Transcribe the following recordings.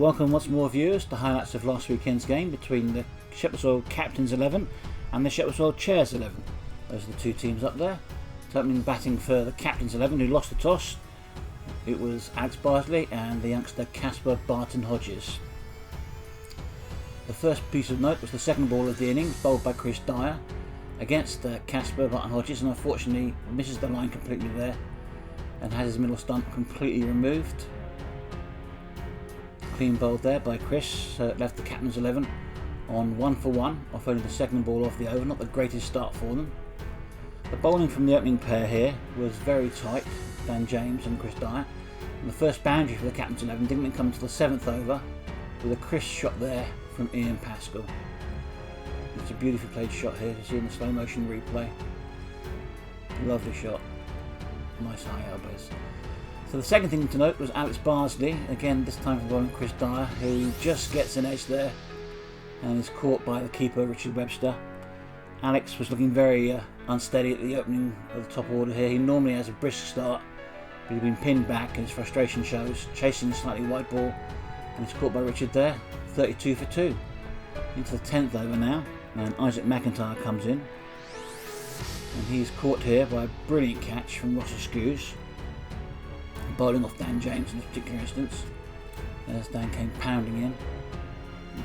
welcome once more viewers to highlights of last weekend's game between the Sheperhdswell Captains 11 and the Sheperhdswell Chairs 11. Those are the two teams up there. So opening batting for the Captains 11 who lost the toss. It was Alex Barsley and the youngster Casper Barton Hodges. The first piece of note was the second ball of the innings, bowled by Chris Dyer against Casper Barton Hodges, and unfortunately misses the line completely there and has his middle stump completely removed. Clean bowled there by Chris, so it left the Captains 11 on 1 for 1 off only the second ball of the over. Not the greatest start for them. The bowling from the opening pair here was very tight, Dan James and Chris Dyer. And the first boundary for the Captains 11 didn't come until the 7th over with a crisp shot there from Ian Pascal. It's a beautifully played shot here to see in the slow motion replay. Lovely shot. Nice high elbows. So the second thing to note was Alex Barsley, again this time for bowling Chris Dyer, who just gets an edge there and is caught by the keeper Richard Webster. Alex was looking very unsteady at the opening of the top order here. He normally has a brisk start, but he's been pinned back and his frustration shows, chasing a slightly wide ball, and he's caught by Richard there. 32 for 2. Into the 10th over now, and Isaac McIntyre comes in, and he's caught here by a brilliant catch from Ross Askews, bowling off Dan James in this particular instance. As Dan came pounding in.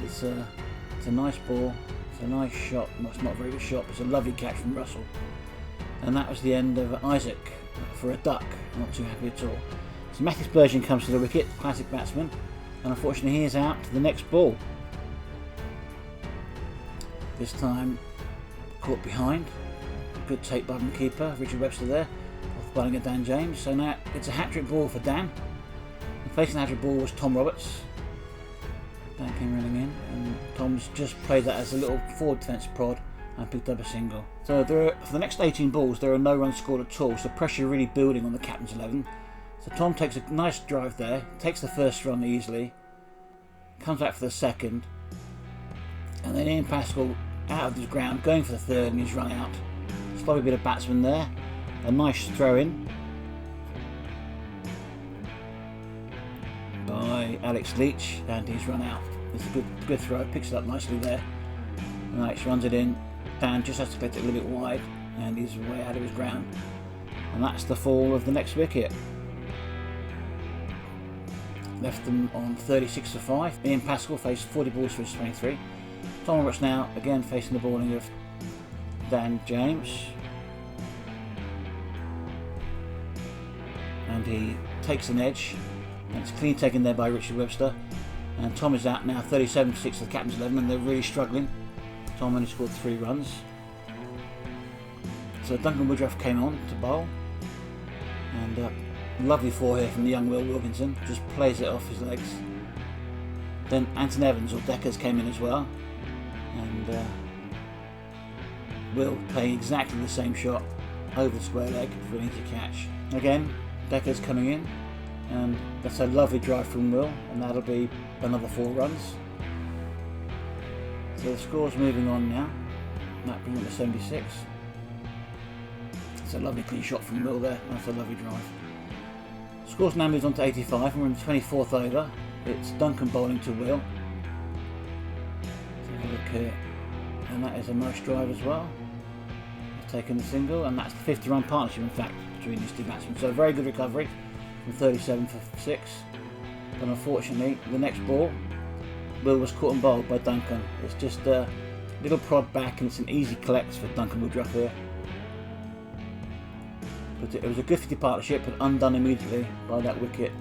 It's a nice ball, it's a nice shot. Well, it's not a very good shot, but it's a lovely catch from Russell. And that was the end of Isaac for a duck. Not too happy at all. So Matthew Spurgeon comes to the wicket, classic batsman, and unfortunately he is out to the next ball. This time caught behind. Good take by the keeper, Richard Webster there, off the bowling of Dan James. So now it's a hat-trick ball for Dan. And facing the hat-trick ball was Tom Roberts. Dan came running in, and Tom's just played that as a little forward defence prod and picked up a single. So for the next 18 balls there are no runs scored at all, so pressure really building on the Captains 11. So Tom takes a nice drive there, takes the first run easily, comes back for the second, and then Ian Pascal out of the ground, going for the third, and he's run out. Sloppy bit of batsman there, a nice throw in by Alex Leach, and he's run out. It's a good throw, picks it up nicely there. Alex runs it in. Dan just has to collect it a little bit wide, and he's way out of his ground. And that's the fall of the next wicket. Left them on 36 for 5. Ian Pascal faced 40 balls for his 23. Tom Roberts now again facing the bowling of Dan James. And he takes an edge. And it's clean taken there by Richard Webster. And Tom is out now, 37 for 6 to the Captains 11, and they're really struggling. Tom only scored 3 runs. So Duncan Woodruff came on to bowl. And lovely four here from the young Will Wilkinson, just plays it off his legs. Then Anton Evans or Deckers came in as well, and Will playing exactly the same shot over the square leg for an easy catch. Again, Deckers coming in, and that's a lovely drive from Will, and that'll be another 4 runs. So the score's moving on now. That brings it to 76. It's a lovely clean shot from Will there. That's a lovely drive. Score's now moved on to 85, and we're in the 24th over. It's Duncan bowling to Will. Let's have a look here. And that is a nice drive as well. He's taken the single, and that's the 50-run partnership, in fact, between these two batsmen. So a very good recovery from 37 for 6. But unfortunately, the next ball, Will was caught and bowled by Duncan. It's just a little prod back, and it's an easy collect for Duncan Woodruff here. But it was a good 50 partnership, but undone immediately by that wicket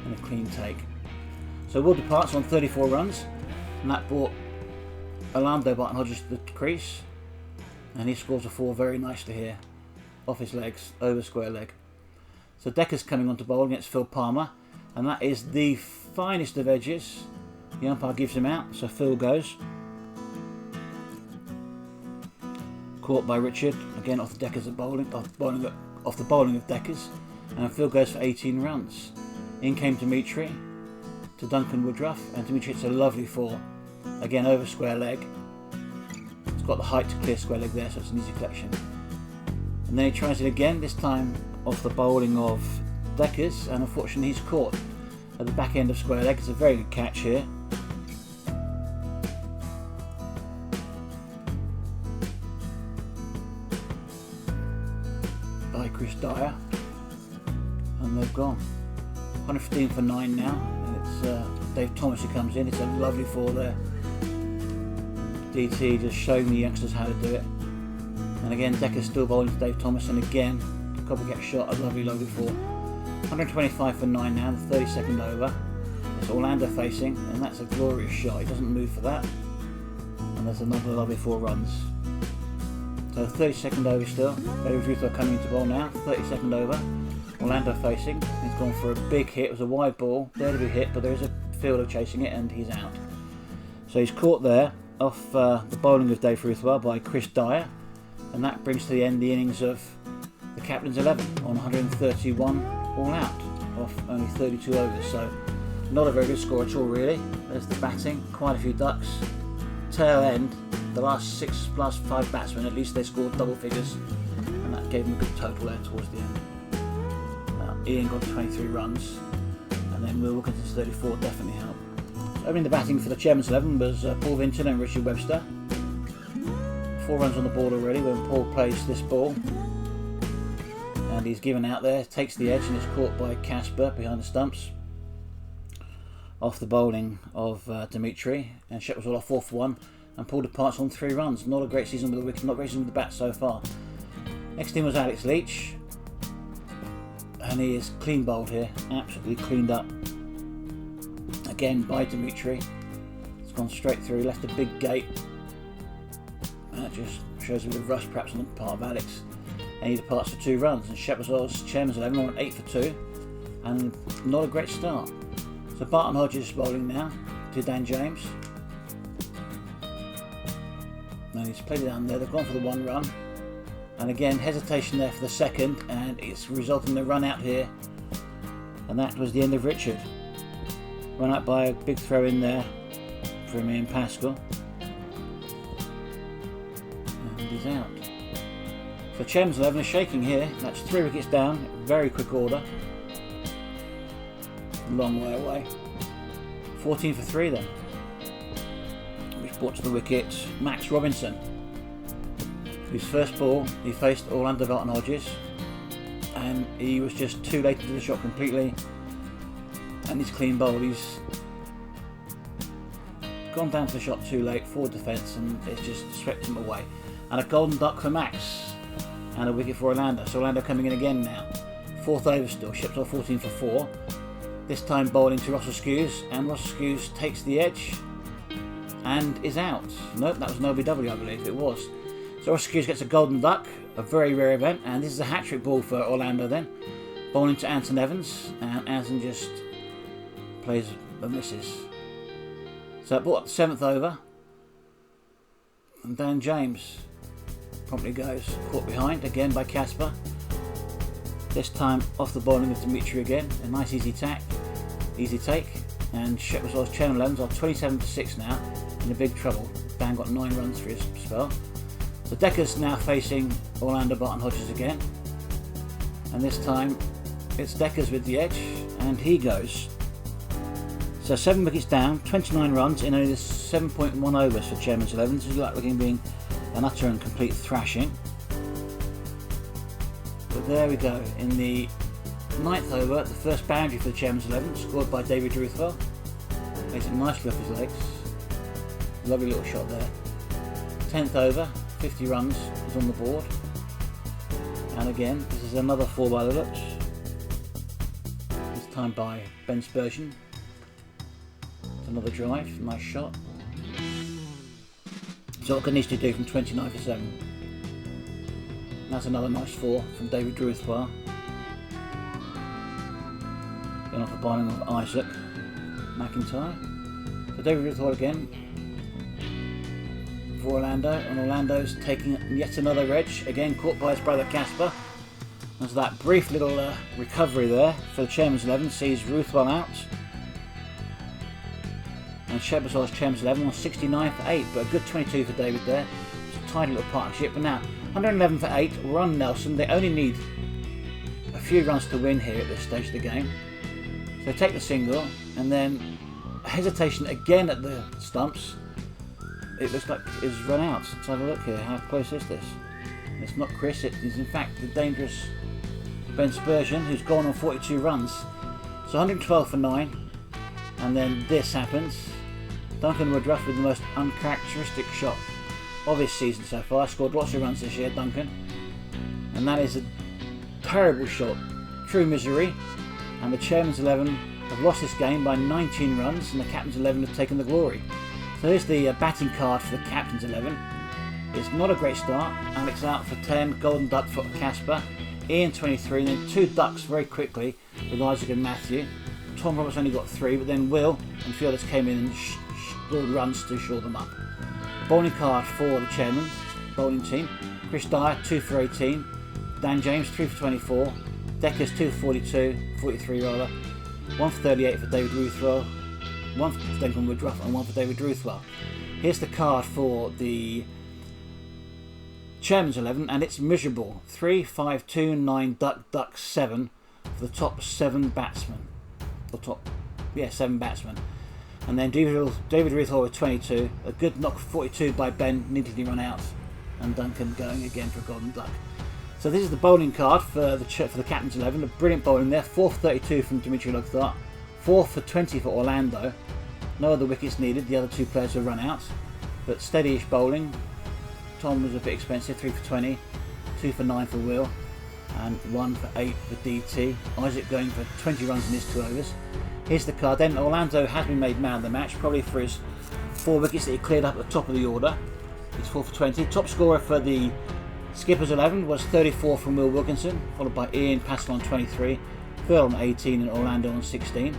and a clean take. So Will departs on 34 runs, and that brought Orlando Barton Hodges to the crease, and he scores a 4 very nicely here, off his legs, over square leg. So Decker's coming on to bowl against Phil Palmer, and that is the finest of edges. The umpire gives him out, so Phil goes. Caught by Richard, again off the Deckers of bowling, off the bowling of Deckers, and Phil goes for 18 runs. In came Dimitri to Duncan Woodruff, and Dimitri hits a lovely 4, again over square leg. It's got the height to clear square leg there, so it's an easy collection. And then he tries it again, this time off the bowling of Deckers, and unfortunately he's caught. at the back end of square leg. It's a very good catch here. By Chris Dyer. And they've gone. 115 for 9 now. And it's Dave Thomas who comes in. It's a lovely 4 there. DT just showing the youngsters how to do it. And again, Decker's still bowling to Dave Thomas, and again, copycat shot, a lovely 4. 125 for 9 now, the 32nd over. It's Orlando facing, and that's a glorious shot. He doesn't move for that. And there's another lovely 4 runs. So 32nd over still. David Ruthwell coming into bowl now. 32nd over. Orlando facing. He's gone for a big hit. It was a wide ball. There to be hit, but there is a fielder chasing it, and he's out. So he's caught there off the bowling of Dave Ruthwell by Chris Dyer. And that brings to the end the innings of the captain's 11 on 131 all out off only 32 overs. So not a very good score at all, really. There's the batting, quite a few ducks. Tail end, the last 5 batsmen, at least they scored double figures, and that gave them a good total there towards the end. Ian got 23 runs, and then Will Wilkinson's 34 definitely helped. Opening the batting for the chairman's 11 was Paul Vinton and Richard Webster. 4 runs on the board already when Paul plays this ball, and he's given out there, takes the edge, and is caught by Casper behind the stumps off the bowling of Dimitri, and Sheperhdswell off 4 for 1, and Paul departs on 3 runs. Not a great season with the wicket, not a great season with the bat so far. Next in was Alex Leach, and he is clean bowled here, absolutely cleaned up again by Dimitri. It's gone straight through, left a big gate. That just shows a bit of rush perhaps on the part of Alex, and he departs for 2 runs, and Sheperhdswell's chairman's 11 on 8 for 2, and not a great start. So Barton Hodges bowling now to Dan James, and he's played it down there. They've gone for the 1 run, and again hesitation there for the 2nd, and it's resulting in a run out here, and that was the end of Richard. Run out by a big throw in there from Ian Pascal. He's out. So Chairman's 11 is shaking here. That's 3 wickets down, very quick order. Long way away. 14 for 3 then. Which brought to the wicket Max Robinson, whose first ball he faced Orlando Barton Hodges, and he was just too late into the shot completely, and he's clean bowled. He's gone down to the shot too late, forward defence, and it's just swept him away. And a golden duck for Max, and a wicket for Orlando. So Orlando coming in again now. 4th over still, Sheperhdswell 14 for 4. This time bowling to Russell Skews, and Russell Skews takes the edge and is out. Nope, that was an OBW, I believe it was. So Russell Skews gets a golden duck, a very rare event, and this is a hat-trick ball for Orlando then. Bowling to Anton Evans, and Anton just plays the misses. So it brought up the 7th over, and Dan James promptly goes, caught behind again by Casper. This time off the bowling of Dimitri again, a nice easy take, and Sheperhdswell's chairman 11s are 27 for 6 now, in a big trouble. Dan got 9 runs for his spell. So Decker's now facing Orlando Barton Hodges again, and this time it's Decker's with the edge, and he goes. So 7 wickets down, 29 runs in only 7.1 overs for Chairman's 11. This is like looking being an utter and complete thrashing. But there we go. In the 9th over, the first boundary for the Chairman's 11, scored by David Ruthwell. Makes it nicely off his legs. Lovely little shot there. 10th over, 50 runs is on the board. And again, this is another 4 by the looks. This time by Ben Spurgeon. Another drive, nice shot. So what needs to do from 29 for 7. That's another nice 4 from David Ruthwell. Going off the bowling of Isaac McIntyre. So David Ruthwell again for Orlando, and Orlando's taking yet another edge, again caught by his brother Casper. There's that brief little recovery there for the Chairman's 11, sees Ruthwell out. And Sheperhdswell's Chairman's 11 on 69 for 8, but a good 22 for David there. It's a tidy little partnership, but now 111 for 8, run Nelson. They only need a few runs to win here at this stage of the game. So take the single, and then hesitation again at the stumps. It looks like it's run out. Let's have a look here. How close is this? It's not Chris, it is in fact the dangerous Ben Spurgeon, who's gone on 42 runs. So 112 for 9, and then this happens. Duncan Woodruff with the most uncharacteristic shot of his season so far. Scored lots of runs this year, Duncan. And that is a terrible shot. True misery. And the Chairman's 11 have lost this game by 19 runs, and the Captain's 11 have taken the glory. So here's the batting card for the Captain's 11. It's not a great start. Alex out for 10, Golden Duck for Casper, Ian 23, and then 2 ducks very quickly with Isaac and Matthew. Tom Roberts only got 3, but then Will and Fielders came in and scored runs to shore them up. Bowling card for the Chairman's bowling team. Chris Dyer 2 for 18, Dan James 3 for 24, Deckers 2 for 43 rather, 1 for 38 for David Ruthwell, 1 for Duncan Woodruff and 1 for David Ruthwell. Here's the card for the Chairman's 11, and it's miserable. 3, 5, 2, 9, duck, 7 for the top 7 batsmen. Or 7 batsmen. And then David Ruthwell with 22, a good knock for 42 by Ben, neatly run out, and Duncan going again for a Golden Duck. So this is the bowling card for the Captain's 11. A brilliant bowling there. 4 for 32 from Dimitri Lugthart, 4 for 20 for Orlando. No other wickets needed. The other 2 players have run out, but steady-ish bowling. Tom was a bit expensive. 3 for 20, 2 for 9 for Will, and 1 for 8 for DT. Isaac going for 20 runs in his 2 overs. Here's the card then. Orlando has been made man of the match, probably for his 4 wickets that he cleared up at the top of the order. It's 4 for 20. Top scorer for the Skipper's 11 was 34 from Will Wilkinson, followed by Ian Pascal on 23, Phil on 18 and Orlando on 16.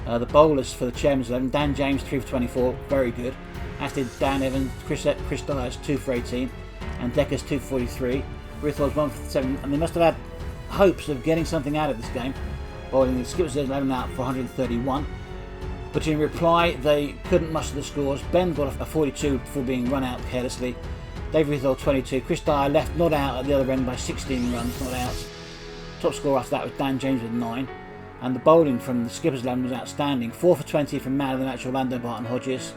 The bowlers for the Chairman's 11, Dan James 3 for 24, very good. As did Dan Evans, Chris Dyers 2 for 18, and Deckers 2 for 43. Ruthwell's 1 for 7, and they must have had hopes of getting something out of this game, bowling the Skipper's 11 out for 131. But in reply, they couldn't muster the scores. Ben got a 42 before being run out carelessly. David Ruthwell 22. Chris Dyer left not out at the other end by 16 runs, not out. Top scorer after that was Dan James with 9. And the bowling from the Skipper's 11 was outstanding. 4 for 20 from man of the match Orlando Barton Hodges.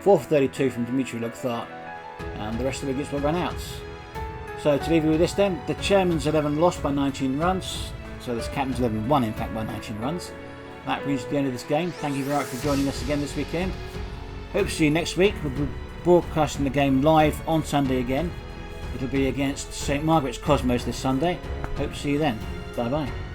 4 for 32 from Dimitri Lugthart. And the rest of the wickets were run out. So to leave you with this then, the Chairman's 11 lost by 19 runs. So this Captain's 11 won in fact by 19 runs. That brings us to the end of this game. Thank you very much for joining us again this weekend. Hope to see you next week. We'll be broadcasting the game live on Sunday again. It'll be against St Margaret's Cosmos this Sunday. Hope to see you then. Bye bye.